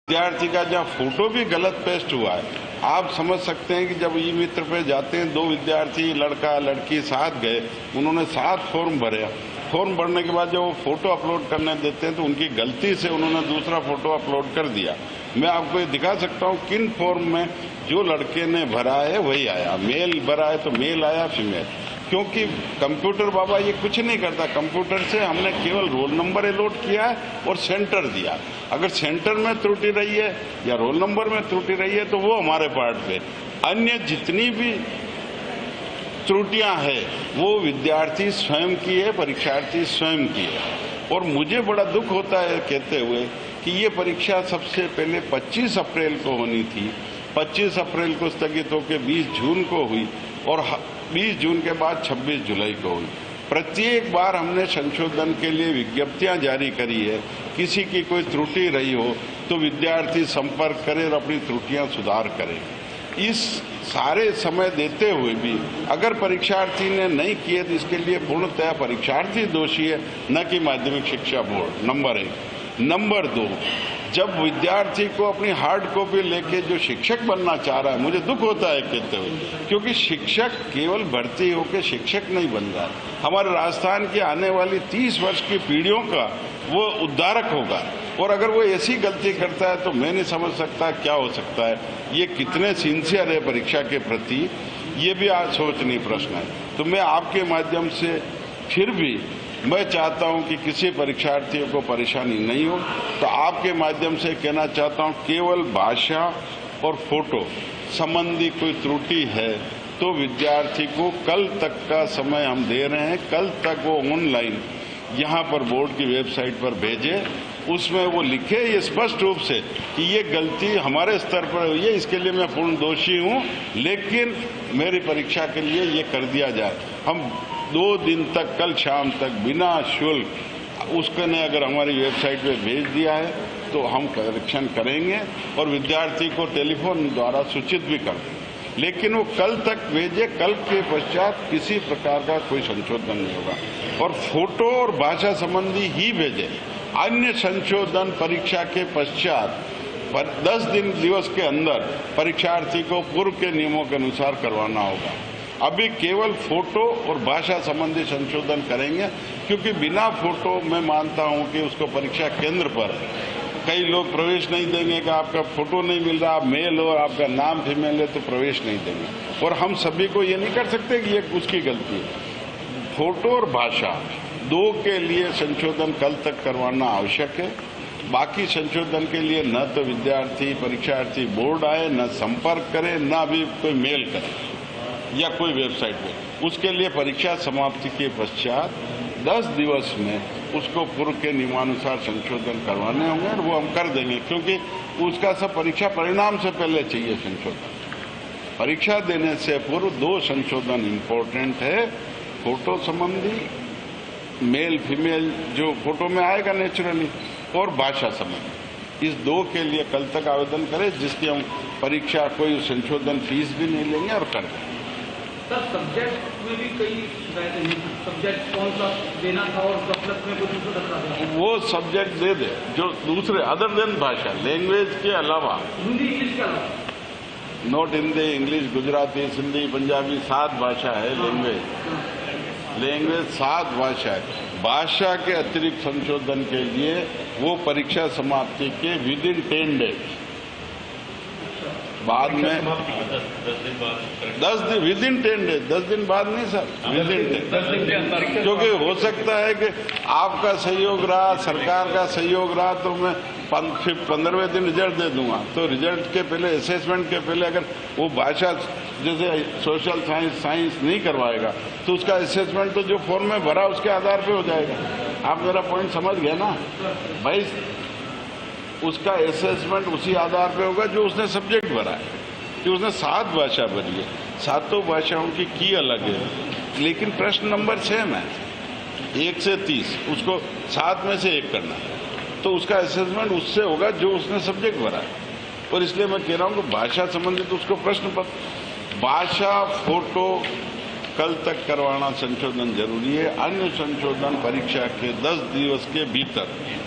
विद्यार्थी का जहाँ फोटो भी गलत पेस्ट हुआ है, आप समझ सकते हैं कि जब ई मित्र पे जाते हैं, 2 विद्यार्थी लड़का लड़की साथ गए, उन्होंने साथ फॉर्म भरे। फॉर्म भरने के बाद जब वो फोटो अपलोड करने देते हैं तो उनकी गलती से उन्होंने दूसरा फोटो अपलोड कर दिया। मैं आपको ये दिखा सकता हूँ किन फॉर्म में जो लड़के ने भरा है वही आया, मेल भरा है तो मेल आया, फीमेल। क्योंकि कंप्यूटर बाबा ये कुछ नहीं करता, कंप्यूटर से हमने केवल रोल नंबर अलॉट किया है और सेंटर दिया। अगर सेंटर में त्रुटि रही है या रोल नंबर में त्रुटि रही है तो वो हमारे पार्ट पे, अन्य जितनी भी त्रुटियां हैं वो विद्यार्थी स्वयं की है, परीक्षार्थी स्वयं की है। और मुझे बड़ा दुख होता है कहते हुए कि ये परीक्षा सबसे पहले 25 अप्रैल को होनी थी, 25 अप्रैल को स्थगित होकर 20 जून को हुई और 20 जून के बाद 26 जुलाई को हुई। प्रत्येक बार हमने संशोधन के लिए विज्ञप्तियां जारी करी है। किसी की कोई त्रुटि रही हो तो विद्यार्थी संपर्क करे और अपनी त्रुटियां सुधार करे। इस सारे समय देते हुए भी अगर परीक्षार्थी ने नहीं किए तो इसके लिए पूर्णतः परीक्षार्थी दोषी है, न कि माध्यमिक शिक्षा बोर्ड। नंबर 1। नंबर 2, जब विद्यार्थी को अपनी हार्ड कॉपी लेके जो शिक्षक बनना चाह रहा है, मुझे दुख होता है कहते हुए, क्योंकि शिक्षक केवल भर्ती होकर शिक्षक नहीं बन रहा है। हमारे राजस्थान की आने वाली 30 वर्ष की पीढ़ियों का वो उद्धारक होगा। और अगर वो ऐसी गलती करता है तो मैं नहीं समझ सकता क्या हो सकता है। ये कितने सिंसियर है परीक्षा के प्रति, ये भी आज सोचनीय प्रश्न है। तो मैं आपके माध्यम से फिर भी मैं चाहता हूं कि किसी परीक्षार्थियों को परेशानी नहीं हो, तो आपके माध्यम से कहना चाहता हूं केवल भाषा और फोटो संबंधी कोई त्रुटि है तो विद्यार्थी को कल तक का समय हम दे रहे हैं। कल तक वो ऑनलाइन यहाँ पर बोर्ड की वेबसाइट पर भेजे, उसमें वो लिखे ये स्पष्ट रूप से कि ये गलती हमारे स्तर पर हुई है, इसके लिए मैं पूर्ण दोषी हूँ, लेकिन मेरी परीक्षा के लिए ये कर दिया जाए। हम 2 दिन तक, कल शाम तक बिना शुल्क उसने अगर हमारी वेबसाइट पे भेज दिया है तो हम करेक्शन करेंगे और विद्यार्थी को टेलीफोन द्वारा सूचित भी कर देंगे। लेकिन वो कल तक भेजे, कल के पश्चात किसी प्रकार का कोई संशोधन नहीं होगा। और फोटो और भाषा संबंधी ही भेजे, अन्य संशोधन परीक्षा के पश्चात 10 दिवस के अंदर परीक्षार्थी को पूर्व के नियमों के अनुसार करवाना होगा। अभी केवल फोटो और भाषा संबंधी संशोधन करेंगे, क्योंकि बिना फोटो मैं मानता हूं कि उसको परीक्षा केंद्र पर कई लोग प्रवेश नहीं देंगे कि आपका फोटो नहीं मिल रहा, आप मेल हो, आपका नाम फीमेल है तो प्रवेश नहीं देंगे। और हम सभी को ये नहीं कर सकते कि ये उसकी गलती है। फोटो और भाषा 2 के लिए संशोधन कल तक करवाना आवश्यक है। बाकी संशोधन के लिए न तो विद्यार्थी परीक्षार्थी बोर्ड आए, न संपर्क करे, न भी कोई मेल करे या कोई वेबसाइट पे। उसके लिए परीक्षा समाप्ति के पश्चात 10 दिवस में उसको पूर्व के नियमानुसार संशोधन करवाने होंगे और वो हम कर देंगे, क्योंकि उसका सब परीक्षा परिणाम से पहले चाहिए संशोधन। परीक्षा देने से पूर्व 2 संशोधन इम्पोर्टेंट है, फोटो संबंधी, मेल फीमेल जो फोटो में आएगा नेचुरली, और भाषा संबंधी। इस 2 के लिए कल तक आवेदन करें, जिसकी हम परीक्षा कोई संशोधन फीस भी नहीं लेंगे और कर देंगे। सर, सब्जेक्ट में भी कई सब्जेक्ट कौन सा देना था और सब्जेक्ट में कुछ वो सब्जेक्ट दे दे जो दूसरे अदर देन भाषा, लैंग्वेज के अलावा, हिंदी इंग्लिश के अलावा, नॉट हिंदी, इंग्लिश, गुजराती, सिंधी, पंजाबी, 7 भाषा है लैंग्वेज 7 भाषा है। भाषा के अतिरिक्त संशोधन के लिए वो परीक्षा समाप्ति के विदिन 10 डेज बाद में 10 दिन विदिन 10 डेज, 10 दिन बाद नहीं सर, विदिन 10 दिन, क्योंकि हो सकता है कि आपका सहयोग रहा, सरकार का सहयोग रहा तो मैं 15वें दिन रिजल्ट दे दूंगा। तो रिजल्ट के पहले, असेसमेंट के पहले अगर वो भाषा जैसे सोशल साइंस नहीं करवाएगा तो उसका असेसमेंट तो जो फॉर्म में भरा उसके आधार पे हो जाएगा। आप मेरा पॉइंट समझ गए ना भाई? उसका असेसमेंट उसी आधार पे होगा जो उसने सब्जेक्ट भरा है, कि उसने 7 भाषा भरी है, 7 भाषाओं की अलग है, लेकिन प्रश्न नंबर सेम है, 1 से 30, उसको 7 में से 1 करना है, तो उसका असेसमेंट उससे होगा जो उसने सब्जेक्ट भरा है। और इसलिए मैं कह रहा हूं कि भाषा संबंधित उसको प्रश्न पत्र, भाषा, फोटो कल तक करवाना संशोधन जरूरी है। अन्य संशोधन परीक्षा के 10 दिवस के भीतर,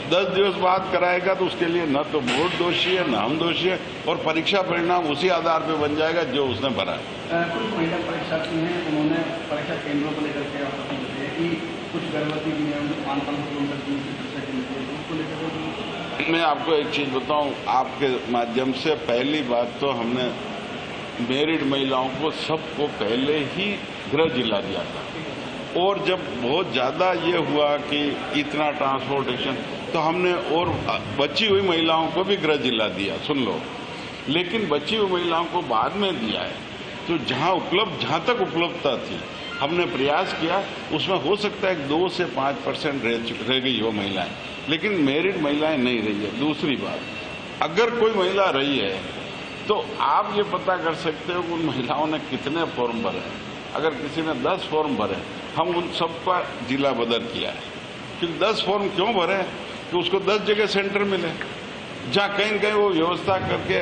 10 दिवस बाद कराएगा तो उसके लिए न तो बोर्ड दोषी है, न हम दोषी है, और परीक्षा परिणाम उसी आधार पर बन जाएगा जो उसने भरा है। कुछ महिला परीक्षार्थी हैं, उन्होंने परीक्षा केंद्रों को लेकर के आपत्ति जताई है कि कुछ गर्भवती भी हैं, उनको 500 किलोमीटर दूर से परीक्षा केंद्र है, उसको लेकर मैं आपको एक चीज बताऊं, आपके माध्यम से पहली बात तो हमने मैरिड महिलाओं को सबको पहले ही गृह जिला दिया था, और जब बहुत ज्यादा ये हुआ कि इतना ट्रांसपोर्टेशन, तो हमने और बची हुई महिलाओं को भी गृह जिला दिया, सुन लो। लेकिन बची हुई महिलाओं को बाद में दिया है, तो जहां तक उपलब्धता थी हमने प्रयास किया, उसमें हो सकता है 2 से 5% रह गई वो महिलाएं, लेकिन मैरिड महिलाएं नहीं रही है। दूसरी बात, अगर कोई महिला रही है तो आप ये पता कर सकते हो कि उन महिलाओं ने कितने फॉर्म भरे हैं। अगर किसी ने 10 फॉर्म भरे, हम उन सबका जिला बदल किया है। क्योंकि 10 फॉर्म क्यों भरे कि उसको 10 जगह सेंटर मिले, जहाँ कहीं न कहीं वो व्यवस्था करके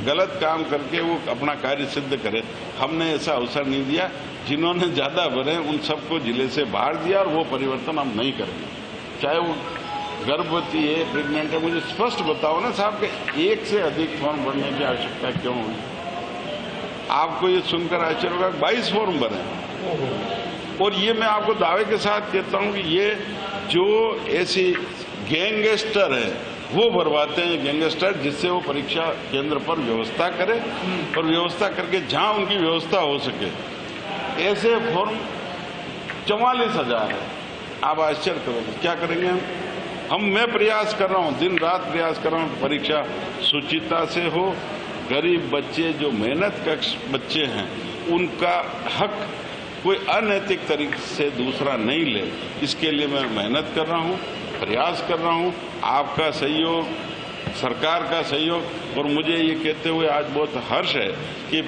गलत काम करके वो अपना कार्य सिद्ध करे। हमने ऐसा अवसर नहीं दिया। जिन्होंने ज्यादा भरे उन सबको जिले से बाहर दिया, और वो परिवर्तन हम नहीं करेंगे। चाहे वो गर्भवती है, प्रेग्नेंट है, मुझे स्पष्ट बताओ ना साहब कि 1 से अधिक फॉर्म भरने की आवश्यकता क्यों हुई? आपको ये सुनकर आश्चर्य होगा, 22 फॉर्म भरे, और ये मैं आपको दावे के साथ कहता हूं कि ये जो ऐसी गैंगस्टर है वो भरवाते हैं, गैंगस्टर, जिससे वो परीक्षा केंद्र पर व्यवस्था करे, और व्यवस्था करके जहां उनकी व्यवस्था हो सके। ऐसे फॉर्म 44,000 है। आप आश्चर्य करोगे, क्या करेंगे मैं प्रयास कर रहा हूं, दिन रात प्रयास कर रहा हूं, परीक्षा सुचिता से हो। गरीब बच्चे, जो मेहनत कश बच्चे हैं, उनका हक कोई अनैतिक तरीके से दूसरा नहीं ले, इसके लिए मैं मेहनत कर रहा हूं, प्रयास कर रहा हूं। आपका सहयोग, सरकार का सहयोग, और मुझे ये कहते हुए आज बहुत हर्ष है कि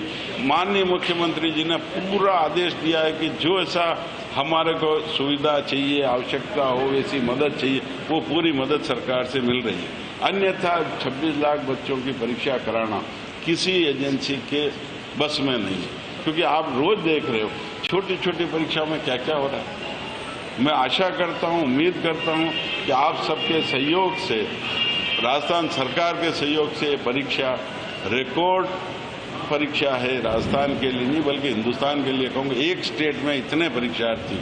माननीय मुख्यमंत्री जी ने पूरा आदेश दिया है कि जो ऐसा हमारे को सुविधा चाहिए, आवश्यकता हो, ऐसी मदद चाहिए, वो पूरी मदद सरकार से मिल रही है। अन्यथा 26 लाख बच्चों की परीक्षा कराना किसी एजेंसी के बस में नहीं है, क्योंकि आप रोज देख रहे हो छोटी छोटी परीक्षा में क्या क्या हो रहा है। मैं आशा करता हूं, उम्मीद करता हूं कि आप सबके सहयोग से, राजस्थान सरकार के सहयोग से, परीक्षा रिकॉर्ड परीक्षा है, राजस्थान के लिए नहीं बल्कि हिंदुस्तान के लिए कहूँगा। एक स्टेट में इतने परीक्षार्थी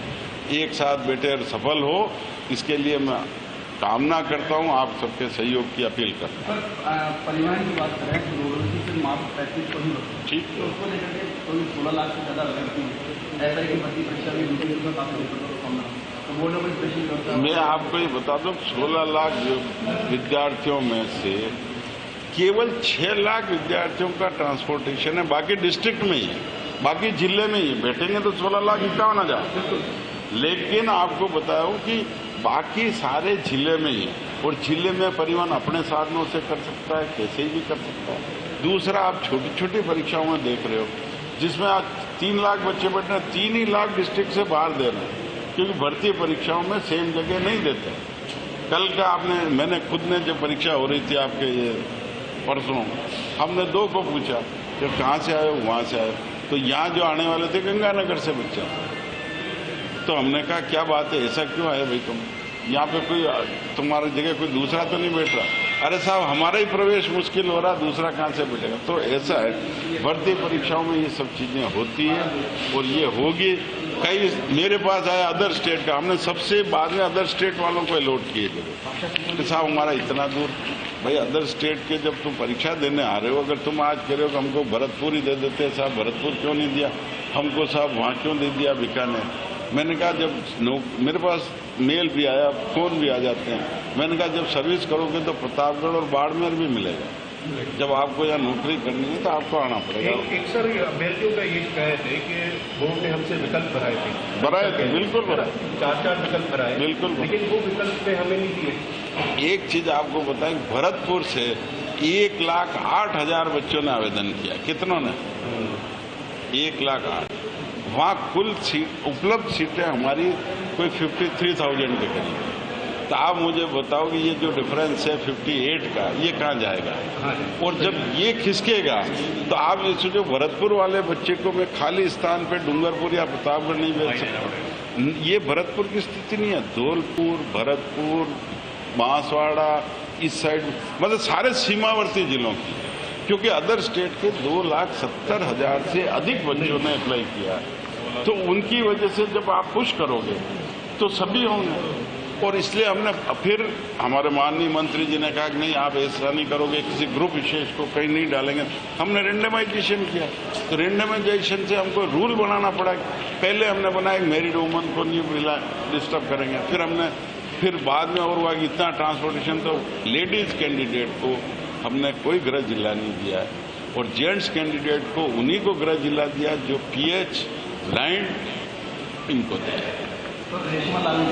एक साथ बैठे और सफल हो, इसके लिए मैं कामना करता हूं, आप सबके सहयोग की अपील करता हूं। परिवहन की बात करें तो रोडवेज से मार्च 35 को ही ठीक, तो उसको लेकर के कोई 16 लाख से ज्यादा लगती है। ऐसा है कि भर्ती परीक्षा भी दूसरी में काफी तो बोर्ड में स्पेशल व्यवस्था। मैं आपको ये बता दूं, 16 लाख विद्यार्थियों में से केवल 6 लाख विद्यार्थियों का ट्रांसपोर्टेशन है, बाकी डिस्ट्रिक्ट में ही है, बाकी जिले में ही बैठेंगे तो 16,51,000। लेकिन आपको बताऊं कि बाकी सारे जिले में ही, और जिले में परिवहन अपने साधनों से कर सकता है, कैसे भी कर सकता है। दूसरा, आप छोटी छोटी परीक्षाओं में देख रहे हो जिसमें आज 3 लाख बच्चे बैठ रहे हैं, 3 ही लाख डिस्ट्रिक्ट से बाहर दे रहे हैं, क्योंकि भर्ती परीक्षाओं में सेम जगह नहीं देते। कल का मैंने खुद ने जब परीक्षा हो रही थी आपके ये परसों, हमने 2 को पूछा कि कहाँ से आए हो, वहाँ से आए, तो यहाँ जो आने वाले थे गंगानगर से बच्चे, तो हमने कहा क्या बात है, ऐसा क्यों आए भाई तुम, यहाँ पे कोई तुम्हारी जगह कोई दूसरा तो नहीं बैठ रहा? अरे साहब, हमारा ही प्रवेश मुश्किल हो रहा, दूसरा कहाँ से बैठेगा? तो ऐसा है, भर्ती परीक्षाओं में ये सब चीजें होती हैं और ये होगी। कई मेरे पास आया अदर स्टेट का, हमने सबसे बाद में अदर स्टेट वालों को अलॉट किए कि साहब हमारा इतना दूर। भाई अदर स्टेट के जब तुम परीक्षा देने आ रहे हो, अगर तुम आज कह रहे हो कि हमको भरतपुर ही दे देते, साहब भरतपुर क्यों नहीं दिया हमको, साहब वहाँ क्यों दे दिया बीकानेर? मैंने कहा जब मेरे पास मेल भी आया, फोन भी आ जाते हैं, मैंने कहा जब सर्विस करोगे तो प्रतापगढ़ और बाड़मेर भी मिलेगा। जब आपको यहाँ नौकरी करनी है तो आपको आना पड़ेगा। एक सर अभ्यर्थियों का ये शिकायत है कि बोर्ड ने हमसे विकल्प भराए थे, बिल्कुल भराए, 4 विकल्प भराए, बिल्कुल, लेकिन वो विकल्प में हमें नहीं दिए। एक चीज आपको बताएं, भरतपुर से 1,08,000 बच्चों ने आवेदन किया। कितनों ने? 1,08,000। वहाँ कुल उपलब्ध सीटें हमारी कोई 53,000 के करीब, तो आप मुझे बताओ कि ये जो डिफरेंस है 58 का, ये कहाँ जाएगा? हाँ जी। और जब ये खिसकेगा तो आप ये सोचो, भरतपुर वाले बच्चे को मैं खाली स्थान पे डूंगरपुर या प्रतापगढ़ नहीं भेज सकता। ये भरतपुर की स्थिति नहीं है। धौलपुर, भरतपुर, बांसवाड़ा, इस साइड, मतलब सारे सीमावर्ती जिलों की, क्योंकि अदर स्टेट के 2,70,000 से अधिक बच्चों ने अप्लाई किया है। तो उनकी वजह से जब आप पुश करोगे तो सभी होंगे। और इसलिए हमने फिर हमारे माननीय मंत्री जी ने कहा कि नहीं, आप ऐसा नहीं करोगे, किसी ग्रुप विशेष को कहीं नहीं डालेंगे। हमने रेंडमाइजेशन किया, तो रेंडमाइजेशन से हमको रूल बनाना पड़ा। पहले हमने बनाया मैरिड वुमन को नहीं डिस्टर्ब करेंगे, फिर बाद में और हुआ कि इतना ट्रांसपोर्टेशन, तो लेडीज कैंडिडेट को हमने कोई गृह जिला नहीं दिया है, और जेंट्स कैंडिडेट को उन्हीं को गृह जिला दिया जो PH लाइन इनको दिया। तो रेशमा लागू